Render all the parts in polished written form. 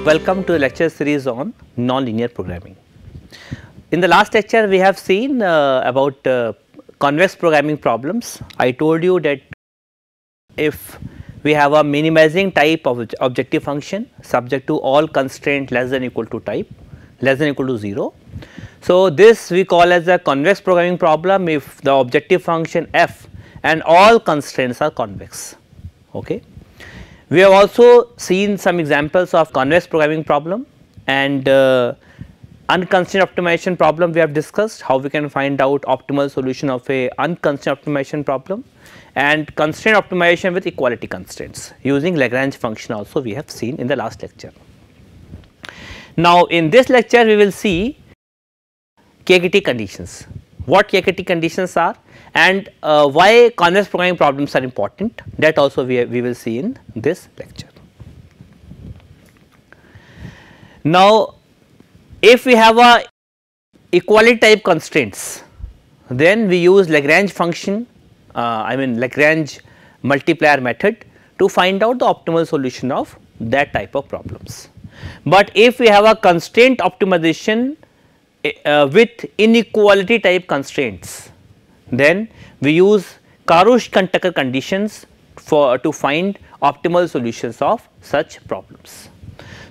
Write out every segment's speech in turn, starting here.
Welcome to the lecture series on nonlinear programming. In the last lecture we have seen about convex programming problems. I told you that if we have a minimizing type of objective function subject to all constraint less than equal to type less than equal to 0. So, this we call as a convex programming problem if the objective function f and all constraints are convex. Okay. We have also seen some examples of convex programming problem and unconstrained optimization problem. We have discussed how we can find out optimal solution of a unconstrained optimization problem, and constraint optimization with equality constraints using Lagrange function also we have seen in the last lecture. Now, in this lecture we will see KKT conditions, what KKT conditions are and why convex programming problems are important, that also we will see in this lecture. Now, if we have a equality type constraints, then we use Lagrange function Lagrange multiplier method to find out the optimal solution of that type of problems. But if we have a constraint optimization with inequality type constraints, then we use Karush-Tucker conditions to find optimal solutions of such problems.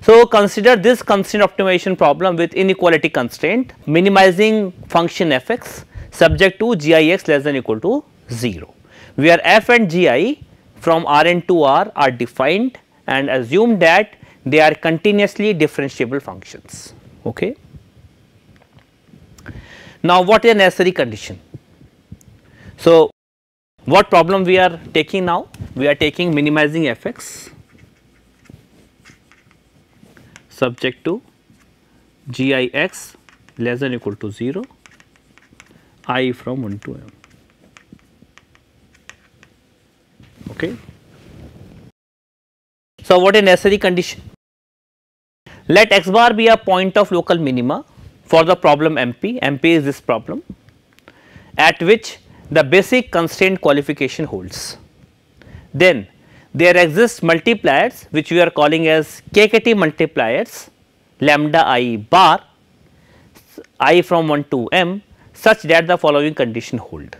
So, consider this constraint optimization problem with inequality constraint minimizing function fx subject to gix less than equal to 0, where f and gi from Rn to R are defined and assume that they are continuously differentiable functions. Okay. Now, what is a necessary condition? So, what problem we are taking now? We are taking minimizing fx subject to gix less than equal to 0, I from 1 to m. Okay. So, what is necessary condition? Let x bar be a point of local minima for the problem MP, MP is this problem, at which the basic constraint qualification holds. Then there exist multipliers which we are calling as KKT multipliers lambda I bar I from 1 to m such that the following condition hold.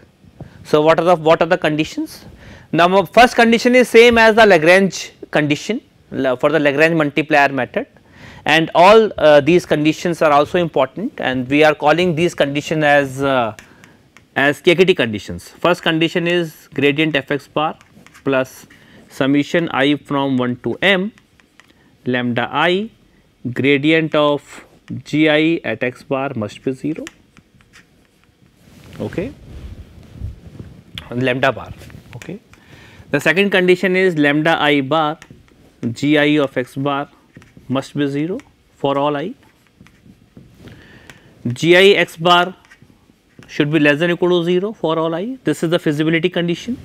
So, what are the conditions? Now, first condition is same as the Lagrange condition for the Lagrange multiplier method, and all these conditions are also important, and we are calling these conditions as KKT conditions. First condition is gradient fx bar plus summation I from 1 to m lambda I gradient of gi at x bar must be 0. Okay, lambda bar. Okay. The second condition is lambda I bar gi of x bar must be 0 for all I. Gi x bar should be less than or equal to 0 for all I. This is the feasibility condition,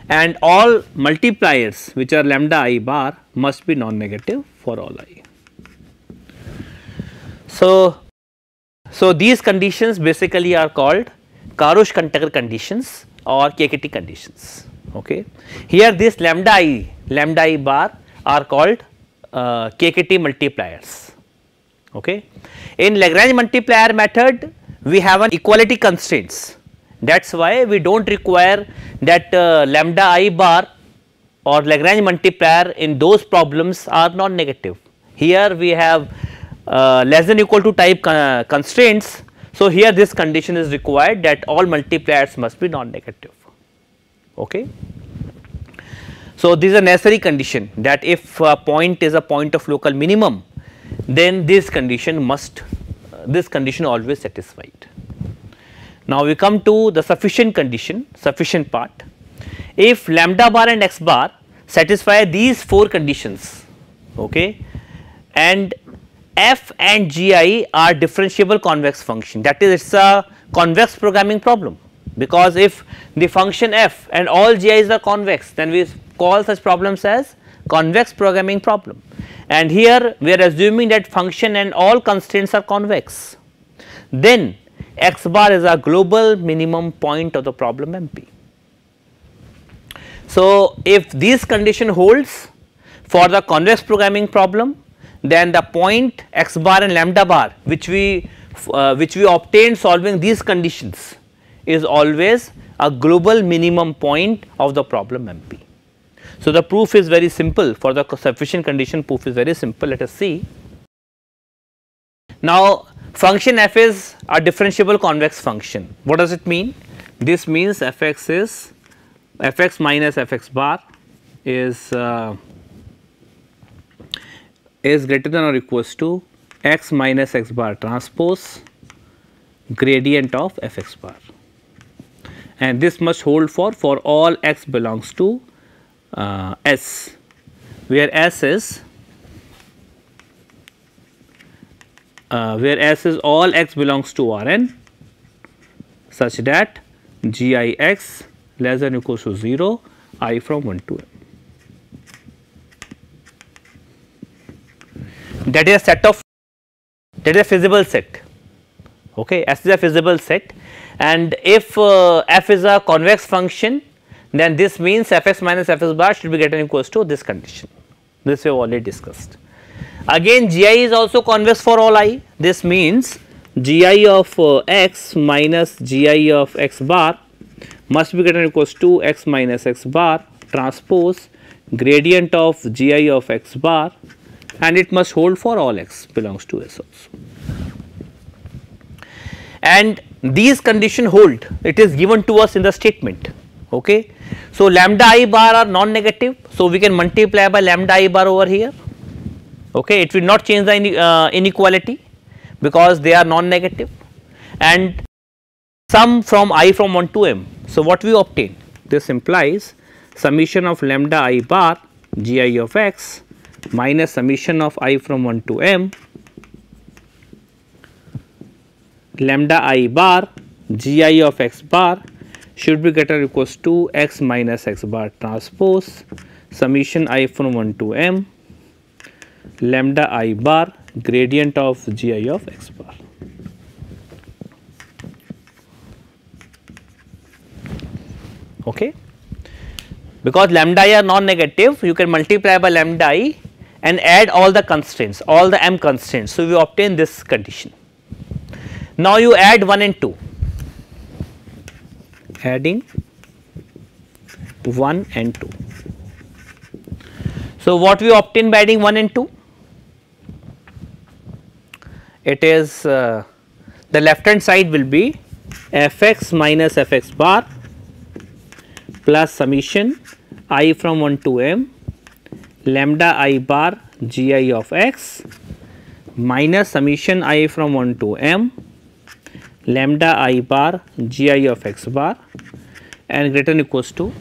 and all multipliers which are lambda I bar must be non-negative for all I. So these conditions basically are called Karush-Tucker conditions or KKT conditions. Okay. Here this lambda I bar are called KKT multipliers. Okay. In Lagrange multiplier method we have an equality constraints, that is why we do not require that lambda I bar or Lagrange multiplier in those problems are non-negative. Here we have less than or equal to type constraints. So, here this condition is required that all multipliers must be non-negative. Okay. So, this is a necessary condition that if a point is a point of local minimum, then this condition always satisfied. Now, we come to the sufficient condition, sufficient part. If lambda bar and x bar satisfy these 4 conditions, okay, and f and gi are differentiable convex function, that is, it is a convex programming problem, because if the function f and all gi's are convex, then we call such problems as convex programming problem, and here we are assuming that function and all constraints are convex, then x bar is a global minimum point of the problem MP. So, if this condition holds, for the convex programming problem, then the point x bar and lambda bar which we obtained solving these conditions is always a global minimum point of the problem MP. So, the proof is very simple. For the sufficient condition, proof is very simple. Let us see. Now, function f is a differentiable convex function. What does it mean? This means fx is fx minus fx bar is greater than or equals to x minus x bar transpose gradient of fx bar, and this must hold for all x belongs to S, where S is all x belongs to Rn, such that Gix less than or equals to 0 I from 1 to m. That is a set of, that is a feasible set. Okay, S is a feasible set, and if f is a convex function, then this means fx minus fx bar should be greater than or equals to this condition. This we have already discussed. Again, Gi is also convex for all I. This means Gi of x minus Gi of x bar must be greater than or equals to x minus x bar transpose gradient of Gi of x bar, and it must hold for all x belongs to S also. And these conditions hold, it is given to us in the statement. Okay. So, lambda I bar are non-negative, so we can multiply by lambda I bar over here. Okay. It will not change the inequality because they are non-negative, and sum from I from 1 to m. So, what we obtain? This implies summation of lambda I bar Gi of x minus summation of I from 1 to m lambda I bar Gi of x bar should be greater or equals to x minus x bar transpose summation I from 1 to m lambda I bar gradient of Gi of x bar. Okay. Because lambda I are non-negative, you can multiply by lambda I and add all the constraints, all the m constraints. So, we obtain this condition. Now, you add 1 and 2, adding 1 and 2. So, what we obtain by adding 1 and 2? It is the left hand side will be fx minus fx bar plus summation I from 1 to m lambda I bar Gi of x minus summation I from 1 to m lambda I bar Gi of x bar and greater than equals to.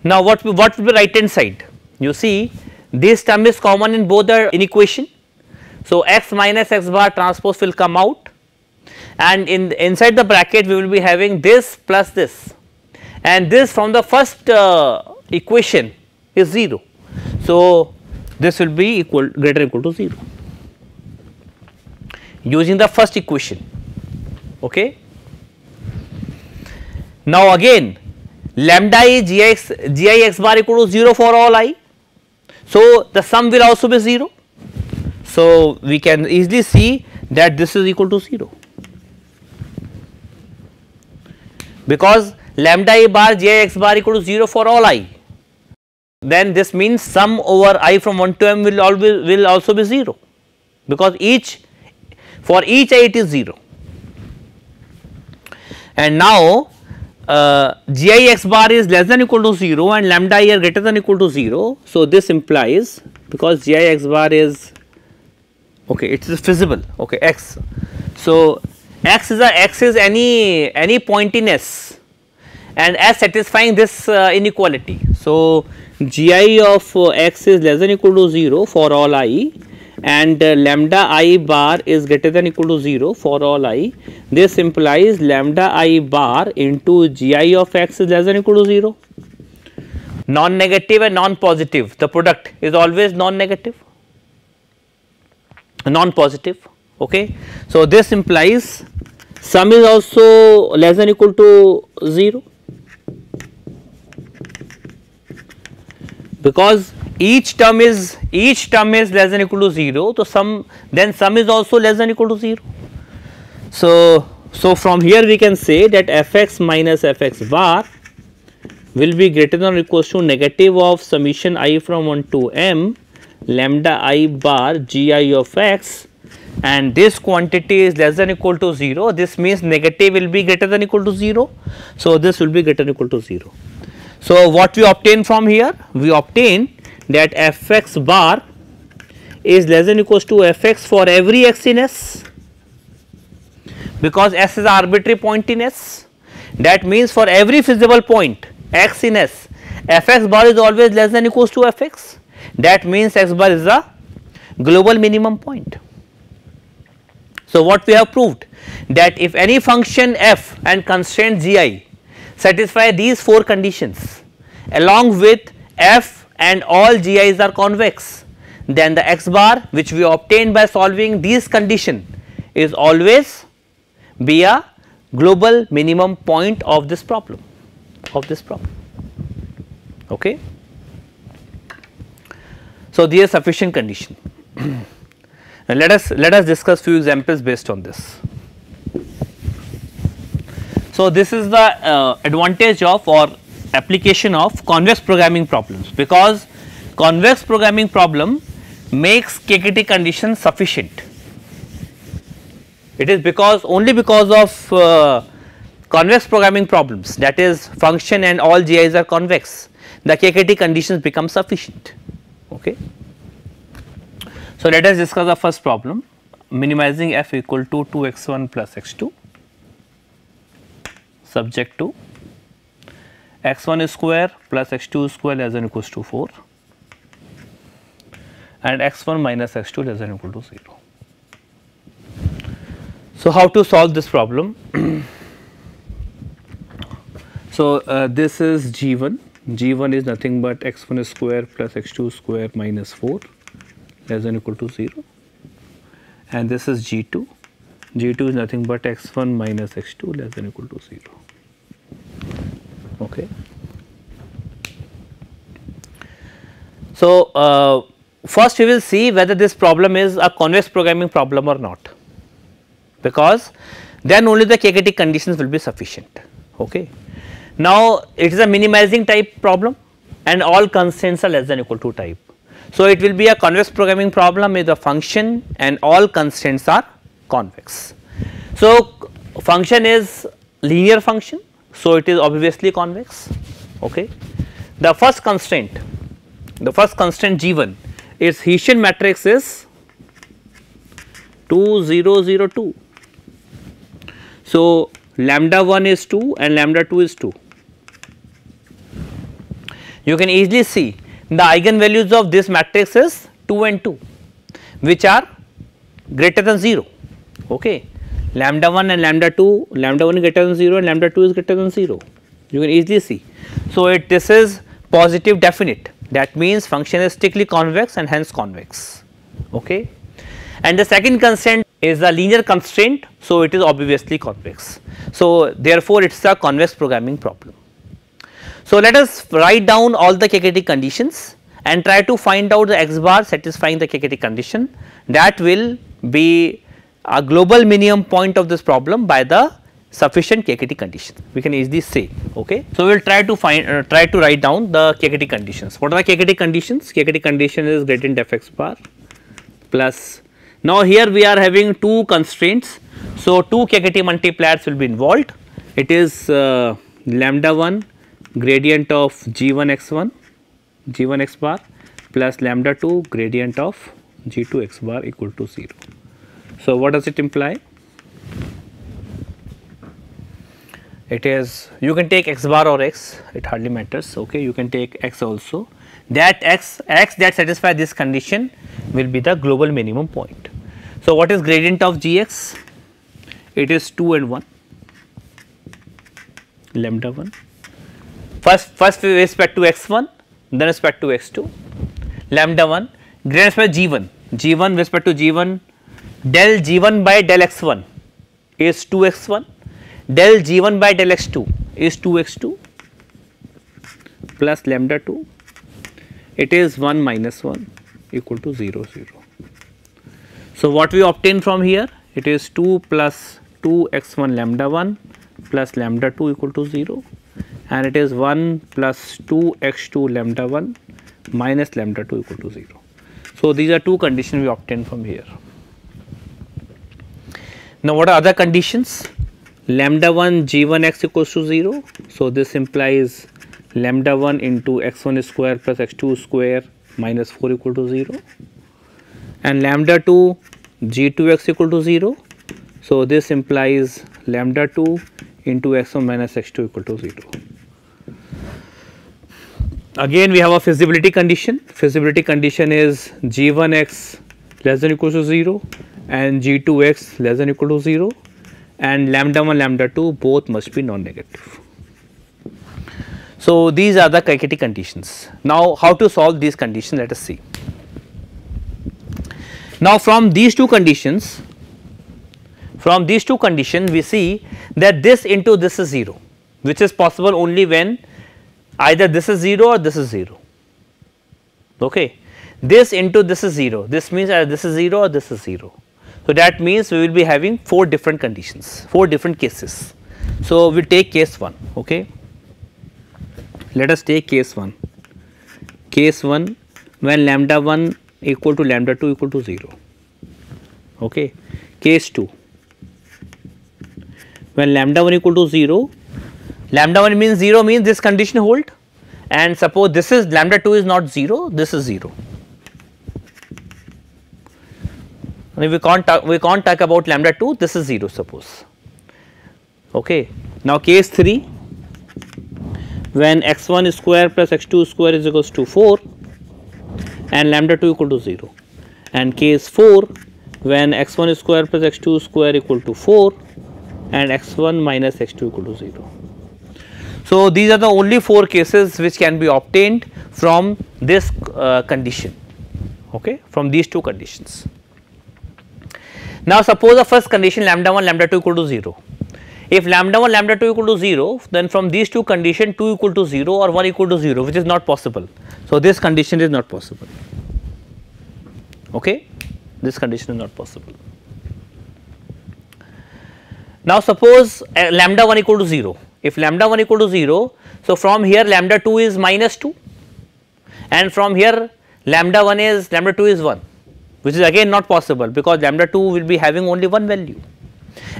Now, what will be right hand side? You see, this term is common in both the inequation. So, x minus x bar transpose will come out, and inside the bracket we will be having this plus this, and this from the first equation is 0. So, this will be equal greater or equal to 0 using the first equation. Okay. Now, again lambda I Gi x bar equal to 0 for all I. So, the sum will also be 0. So, we can easily see that this is equal to 0 because lambda I bar Gi x bar equal to 0 for all I. Then this means sum over I from 1 to m will also be 0 because for each I it is 0. And now, Gi x bar is less than equal to 0 and lambda I are greater than equal to 0. So, this implies because Gi x bar is okay, it is feasible, okay, x. So, x is any point in S and S satisfying this inequality. So, Gi of x is less than equal to 0 for all I and lambda I bar is greater than equal to 0 for all I. This implies lambda I bar into Gi of x is less than equal to 0. Non-negative and non-positive, the product is always non-negative, non-positive. Okay. So, this implies sum is also less than equal to 0 because each term is less than equal to 0, so sum is also less than equal to 0. So from here we can say that fx minus fx bar will be greater than or equals to negative of summation I from 1 to m lambda I bar gi of x, and this quantity is less than equal to 0. This means negative will be greater than equal to 0. So this will be greater than equal to 0. So what we obtain from here? We obtain that fx bar is less than equals to fx for every x in S, because S is an arbitrary point in S. That means for every feasible point x in S, fx bar is always less than equals to fx. That means x bar is the global minimum point. So what we have proved, that if any function f and constraint gi satisfy these 4 conditions along with f and all gi's are convex, then the x bar which we obtained by solving these condition is always be a global minimum point of this problem, okay. So these are sufficient condition. Now let us discuss few examples based on this. So this is the advantage of or application of convex programming problems, because convex programming problem makes KKT condition sufficient. It is only because of convex programming problems, that is function and all gi's are convex, the KKT conditions become sufficient, okay. So let us discuss the first problem, minimizing f equal to 2x1 plus x2 subject to x1 square plus x2 square less than equals to 4 and x1 minus x2 less than equal to 0. So how to solve this problem? So this is G1, G1 is nothing but x1 square plus x2 square minus 4 less than equal to 0, and this is G2, G2 is nothing but x1 minus x2 less than equal to 0, okay. So first we will see whether this problem is a convex programming problem or not, because then only the KKT conditions will be sufficient, okay. Now it is a minimizing type problem and all constraints are less than equal to type. So it will be a convex programming problem with a function and all constraints are convex. So function is linear function, so it is obviously convex, okay. The first constraint G1, its Hessian matrix is 2 0 0 2. So lambda 1 is 2 and lambda 2 is 2. You can easily see the eigenvalues of this matrix is 2 and 2, which are greater than 0, okay. Lambda 1 and lambda 2, lambda 1 is greater than 0 and lambda 2 is greater than 0, you can easily see. So this is positive definite, that means function is strictly convex and hence convex, okay. And the second constraint is a linear constraint, so it is obviously convex. So therefore it is a convex programming problem. So let us write down all the KKT conditions and try to find out the x bar satisfying the KKT condition. That will be a global minimum point of this problem by the sufficient KKT condition, we can easily say, okay. So we will try to write down the KKT conditions. What are the KKT conditions? KKT condition is gradient fx bar plus, now here we are having 2 constraints, so 2 KKT multipliers will be involved. It is lambda 1 gradient of G1 x1 G1 x bar plus lambda 2 gradient of G2 x bar equal to 0. So what does it imply? It is, you can take x bar or x, it hardly matters, okay. You can take x also, that x that satisfy this condition will be the global minimum point. So what is gradient of Gx? It is 2 and 1, lambda 1. First with respect to x1, then respect to x2, lambda 1, gradient by G1, G1 with respect to G1, del G1 by del x1 is 2x1, del G1 by del x2 is 2x2 plus lambda 2, it is 1 minus 1 equal to 0 0. So, what we obtain from here, it is 2 plus 2 x 1 lambda 1 plus lambda 2 equal to 0, and it is 1 plus 2 x 2 lambda 1 minus lambda 2 equal to 0. So, these are two conditions we obtain from here. Now, what are other conditions? Lambda 1 g 1 x equals to 0. So, this implies lambda 1 into x 1 square plus x 2 square minus 4 equal to 0, and lambda 2 g 2 x equal to 0. So, this implies lambda 2 into x 1 minus x 2 equal to 0. Again, we have a feasibility condition. Feasibility condition is g 1 x less than or equal to 0 and g 2 x less than or equal to 0, and lambda 1 lambda 2 both must be non-negative. So, these are the Kaiketti conditions. Now, how to solve these conditions, let us see. Now, from these two conditions we see that this into this is 0, which is possible only when either this is 0 or this is 0. Okay. This into this is 0, this means either this is 0 or this is 0. So, that means we will be having 4 different conditions, 4 different cases. So, we will take case 1. Okay. Let us take case 1. Case 1, when lambda 1 equal to lambda 2 equal to 0. Okay. Case 2, when lambda 1 equal to 0, lambda 1 means 0 means this condition hold, and suppose this is lambda 2 is not 0, this is 0. We can't talk about lambda 2, this is 0 suppose. Okay. Now, case 3, when x 1 square plus x 2 square is equals to 4 and lambda 2 equal to 0, and case 4, when x 1 square plus x 2 square equal to 4 and x 1 minus x 2 equal to 0. So, these are the only 4 cases which can be obtained from this condition, okay, from these two conditions. Now, suppose the first condition lambda 1 lambda 2 equal to 0. If lambda 1 lambda 2 equal to 0, then from these two conditions 2 equal to 0 or 1 equal to 0, which is not possible. So, this condition is not possible. Okay. This condition is not possible. Now, suppose lambda 1 equal to 0. If lambda 1 equal to 0, so from here lambda 2 is minus 2, and from here lambda 2 is 1, which is again not possible because lambda 2 will be having only one value,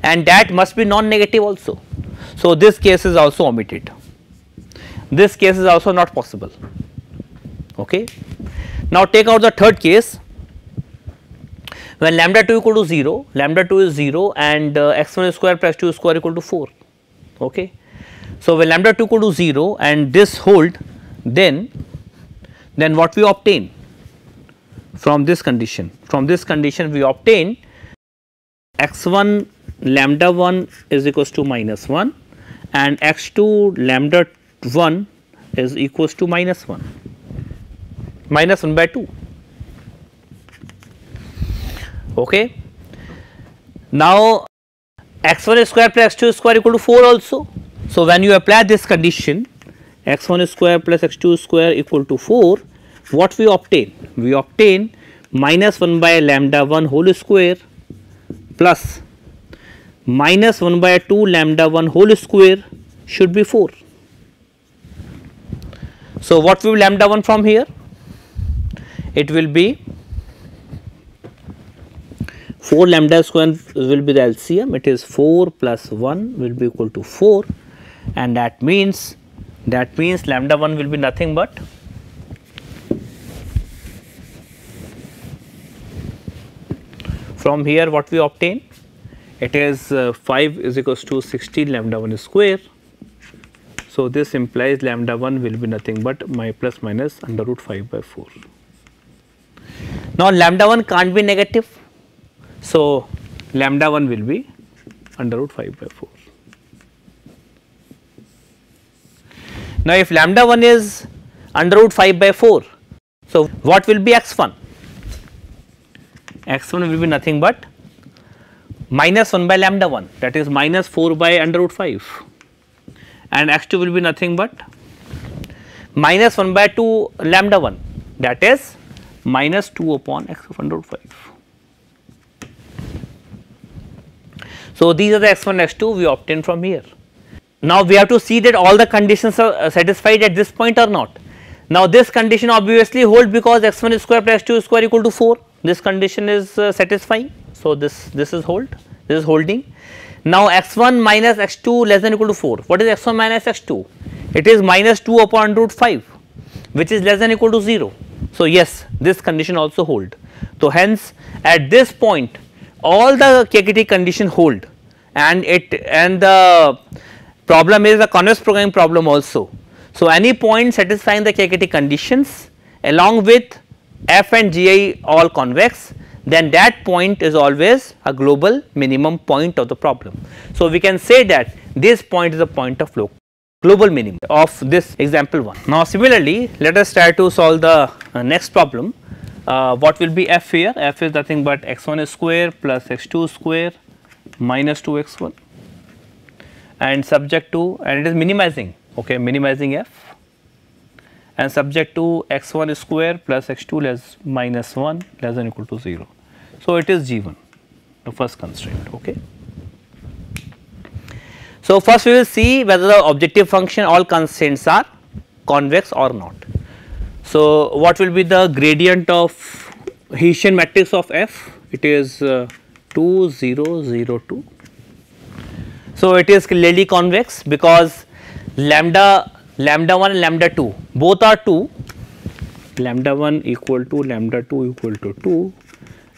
and that must be non-negative also. So, this case is also omitted. This case is also not possible. Okay. Now, take out the third case. When lambda 2 equal to 0, lambda 2 is 0 and x 1 square plus 2 square equal to 4. Okay. So, when lambda 2 equal to 0 and this hold, then what we obtain from this condition? From this condition we obtain x 1 lambda 1 is equals to minus 1 and x 2 lambda 1 is equals to minus 1 by 2. Okay. Now, x 1 square plus x 2 square equal to 4 also. So, when you apply this condition x 1 square plus x 2 square equal to 4, what we obtain? We obtain minus 1 by lambda 1 whole square plus minus 1 by 2 lambda 1 whole square should be 4. So, what will be lambda 1 from here? It will be 4 lambda square will be the LCM, it is 4 plus 1 will be equal to 4, and that means lambda 1 will be nothing but from here what we obtain, it is 5 is equals to 16 lambda 1 square. So, this implies lambda 1 will be nothing but my plus minus under root 5 by 4. Now, lambda 1 can't be negative. So, lambda 1 will be under root 5 by 4. Now, if lambda 1 is under root 5 by 4, so what will be x 1? X 1 will be nothing but minus 1 by lambda 1, that is minus 4 by under root 5, and x 2 will be nothing but minus 1 by 2 lambda 1, that is minus 2 upon x1 root 5. So, these are the x1 x2 we obtained from here. Now, we have to see that all the conditions are satisfied at this point or not. Now, this condition obviously holds because x1 square plus x2 square equal to 4, this condition is satisfying. So, this is this is holding. Now, x1 minus x2 less than or equal to 4, what is x1 minus x2? It is minus 2 upon root 5, which is less than or equal to 0. So, yes, this condition also hold. So, hence at this point all the KKT condition hold, and the problem is the convex programming problem also. So, any point satisfying the KKT conditions along with f and gi all convex, then that point is always a global minimum point of the problem. So, we can say that this point is the point of global minimum of this example 1. Now, similarly, let us try to solve the next problem. What will be f here? F is nothing but x1 square plus x2 square minus 2x1, and subject to, and it is minimizing, okay, minimizing f, and subject to x1 square plus x2 less minus 1 less than or equal to 0. So, it is G1, the first constraint. Okay. So, first we will see whether the objective function all constraints are convex or not. So, what will be the gradient of Hessian matrix of f? It is 2 0 0 2. So, it is clearly convex because lambda 1 and lambda 2 both are 2, lambda 1 equal to lambda 2 equal to 2,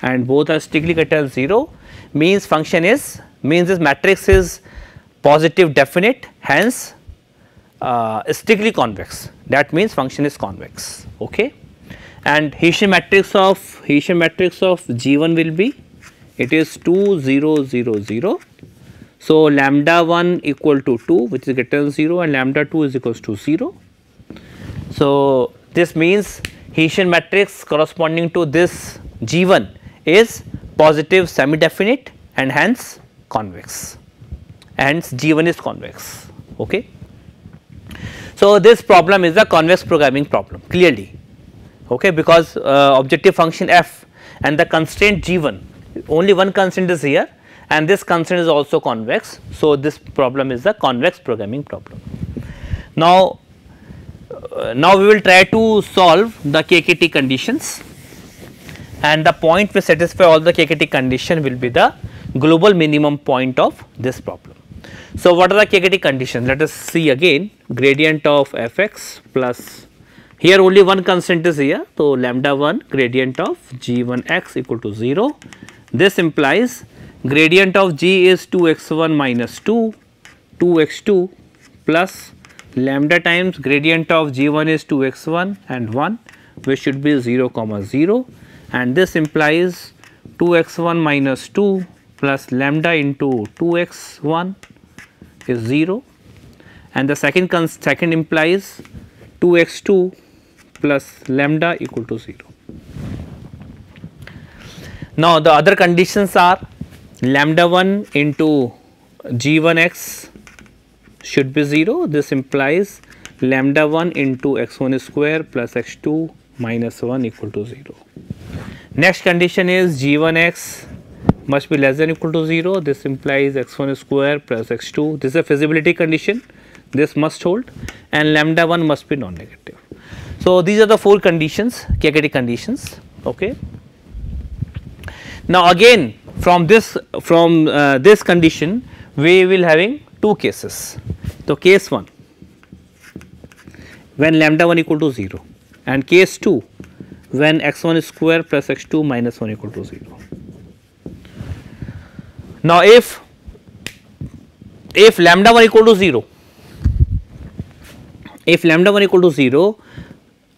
and both are strictly greater than 0, means function is, means this matrix is positive definite, hence strictly convex, that means function is convex. Okay. And Hessian matrix of G1 will be, it is 2 0 0 0. So, lambda 1 equal to 2, which is greater than 0, and lambda 2 is equals to 0. So, this means Hessian matrix corresponding to this G1 is positive semi definite and hence convex, hence G1 is convex. Okay. So, this problem is a convex programming problem clearly, okay, because objective function f and the constraint G1, only one constraint is here and this constraint is also convex. So, this problem is a convex programming problem. Now, we will try to solve the KKT conditions, and the point which satisfy all the KKT condition will be the global minimum point of this problem. So, what are the KKT conditions? Let us see again, gradient of fx plus, here only one constant is here. So, lambda 1 gradient of g1 x equal to 0. This implies gradient of g is 2x1 minus 2, 2x2 plus lambda times gradient of g1 is 2x1 and 1, which should be 0 comma 0, and this implies 2x1 minus 2 plus lambda into 2x1 is 0, and the second implies 2x2 plus lambda equal to 0. Now, the other conditions are lambda 1 into g1 x should be 0. This implies lambda 1 into x1 square plus x2 minus 1 equal to 0. Next condition is g1 x must be less than or equal to 0. This implies x1 square plus x2. This is a feasibility condition. This must hold, and lambda 1 must be non-negative. So, these are the 4 conditions, KKT conditions. Okay. Now, again from this condition we will having 2 cases. So, case 1 when lambda 1 equal to 0, and case 2 when x1 square plus x2 minus 1 equal to 0. Now, if lambda 1 equal to 0, if lambda 1 equal to 0,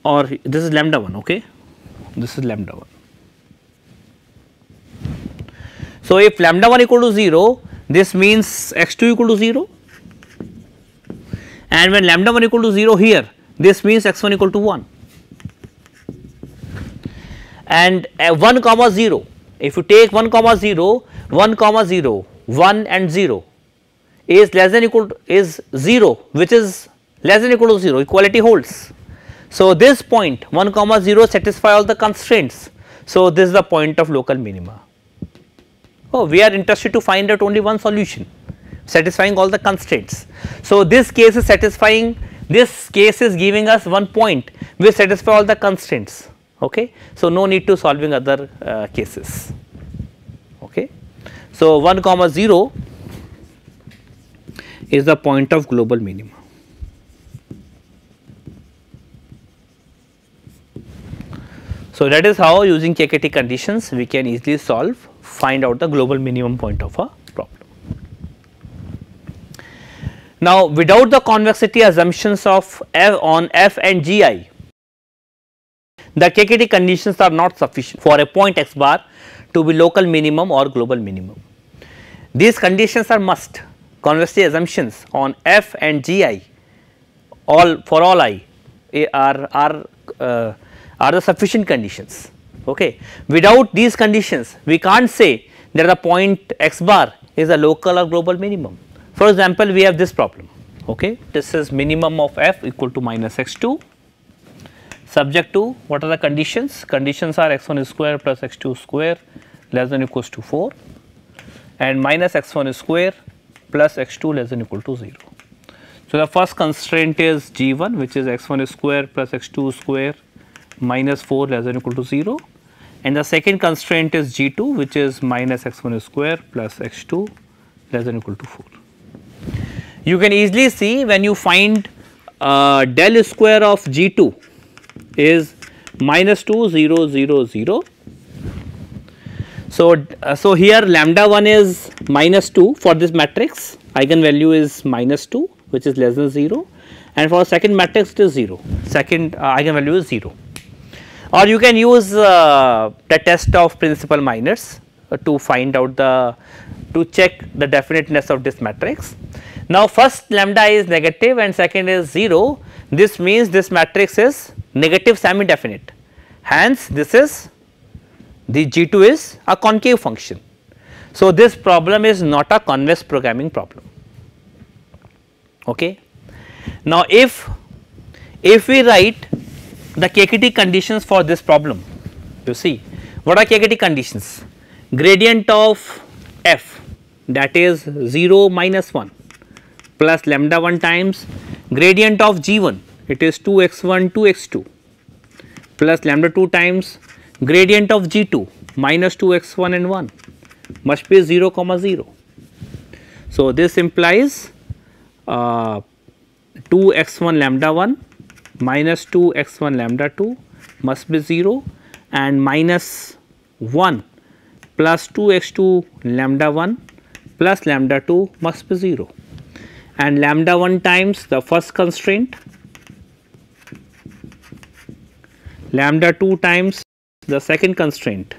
or this is lambda 1, okay, this is lambda 1. So, if lambda 1 equal to 0, this means x2 equal to 0, and when lambda 1 equal to 0 here, this means x1 equal to 1, and 1 comma 0, if you take 1 comma 0, 1 comma 0, 1 and 0 is less than equal to is 0, which is less than equal to 0, equality holds. So, this point 1 comma 0 satisfy all the constraints. So, this is the point of local minima. Oh, we are interested to find out only one solution satisfying all the constraints. So, this case is satisfying, this case is giving us one point which satisfy all the constraints. Okay. So, no need to solving other cases. Okay. So, 1 comma 0 is the point of global minima. So, that is how using KKT conditions we can easily find out the global minimum point of a problem. Now, without the convexity assumptions of F on F and GI, the KKT conditions are not sufficient for a point x bar to be local minimum or global minimum. These conditions are must. Convexity assumptions on F and GI for all I are the sufficient conditions. Okay. Without these conditions, we can't say that the point x bar is a local or global minimum. For example, we have this problem. Okay. This is minimum of f equal to minus x2, subject to what are the conditions? Conditions are x1 square plus x2 square less than or equals to 4 and minus x1 square plus x2 less than or equal to 0. So, the first constraint is g1, which is x1 square plus x2 square minus 4 less than or equal to 0, and the second constraint is g2, which is minus x1 square plus x2 less than or equal to 4. You can easily see when you find del square of g2 is minus 2 0 0 0. So, here lambda 1 is minus 2 for this matrix, eigenvalue is minus 2, which is less than 0, and for second matrix it is 0, second eigenvalue is 0. Or you can use the test of principal minors to find out to check the definiteness of this matrix. Now, first lambda is negative and second is 0, this means this matrix is negative semi definite, hence this is the G2 is a concave function. So, this problem is not a convex programming problem. Okay. Now, if we write the KKT conditions for this problem, you see what are KKT conditions? Gradient of f, that is 0 minus 1 plus lambda 1 times gradient of g1, it is 2x1 2x2 plus lambda 2 times gradient of g2 minus 2x1 and 1 must be 0 comma 0. So, this implies 2x1 lambda 1 minus 2x1 lambda 2 must be 0 and minus 1 plus 2x2 lambda 1 plus lambda 2 must be 0, and lambda 1 times the first constraint, lambda 2 times the second constraint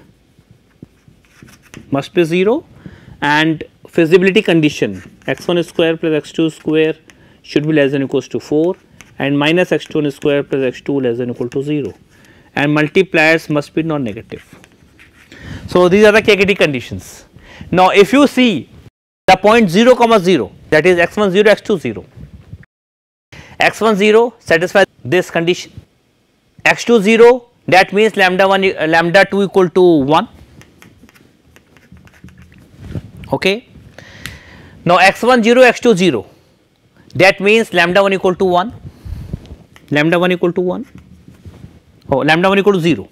must be 0, and feasibility condition x1 square plus x2 square should be less than or equals to 4 and minus x2 square plus x2 less than or equal to 0, and multipliers must be non-negative. So, these are the KKT conditions. Now, if you see the point 0 comma 0, that is x1 0 x2 0, x1 0 satisfies this condition, x2 0 that means lambda 2 equal to 1. Okay. Now, x1 0 x2 0, that means lambda 1 equal to 1, lambda 1 equal to 1, oh lambda 1 equal to 0,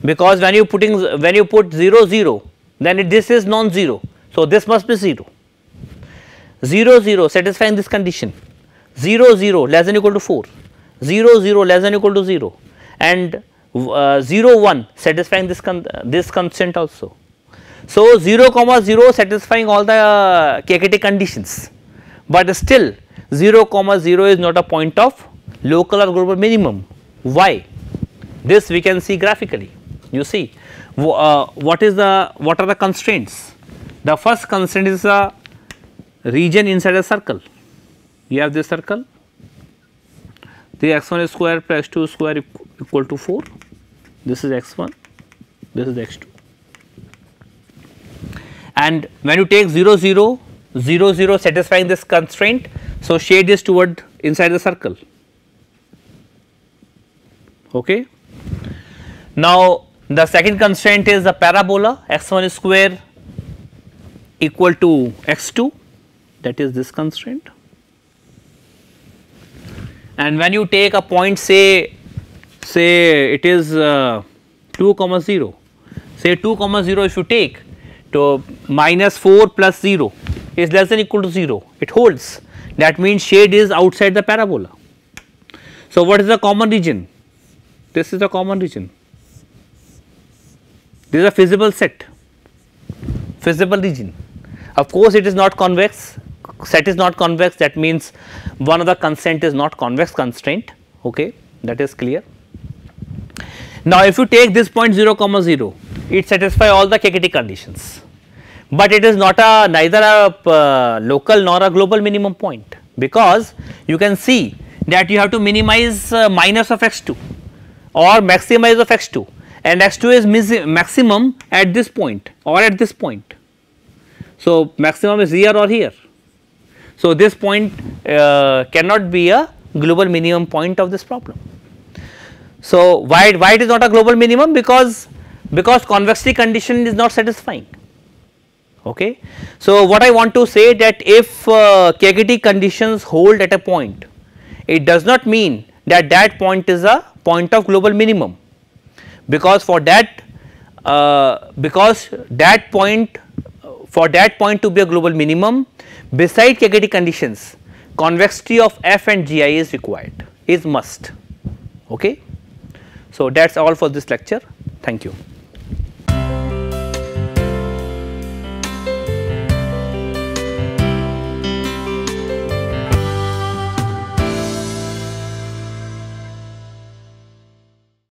because when you put 0 0 then this is non-zero. So, this must be 0, 0 0 satisfying this condition, 0 0 less than or equal to 4, 0 0 less than or equal to 0, and 0 1 satisfying this constant also. So, 0 comma 0 satisfying all the KKT conditions, but still 0 comma 0 is not a point of local or global minimum. Why? This we can see graphically. You see what are the constraints? The first constraint is a region inside a circle. You have this circle, the x1 square plus x2 square equal to 4, this is x1, this is x2, and when you take 0 0 0 0 satisfying this constraint, so shade is toward inside the circle. Okay. Now, the second constraint is the parabola x1 square equal to x2, that is this constraint. And when you take a point, say it is 2 comma 0, say 2 comma 0 if you take, to minus 4 plus 0 is less than equal to 0, it holds, that means shade is outside the parabola. So, what is the common region? This is the common region, this is a feasible set, feasible region. Of course, it is not convex, set is not convex, that means one of the constraint is not convex constraint, okay, that is clear. Now, if you take this point 0 comma 0, it satisfies all the KKT conditions, but it is not a neither a local nor a global minimum point, because you can see that you have to minimize minus of x2 or maximize of x2, and x2 is maximum at this point or at this point. So, maximum is here or here. So, this point cannot be a global minimum point of this problem. So, why it is not a global minimum? Because convexity condition is not satisfying. Okay. So, what I want to say that if KKT conditions hold at a point, it does not mean that that point is a point of global minimum, because for that point to be a global minimum, beside KKT conditions, convexity of f and gi is required, is must. Okay. So, that is all for this lecture. Thank you.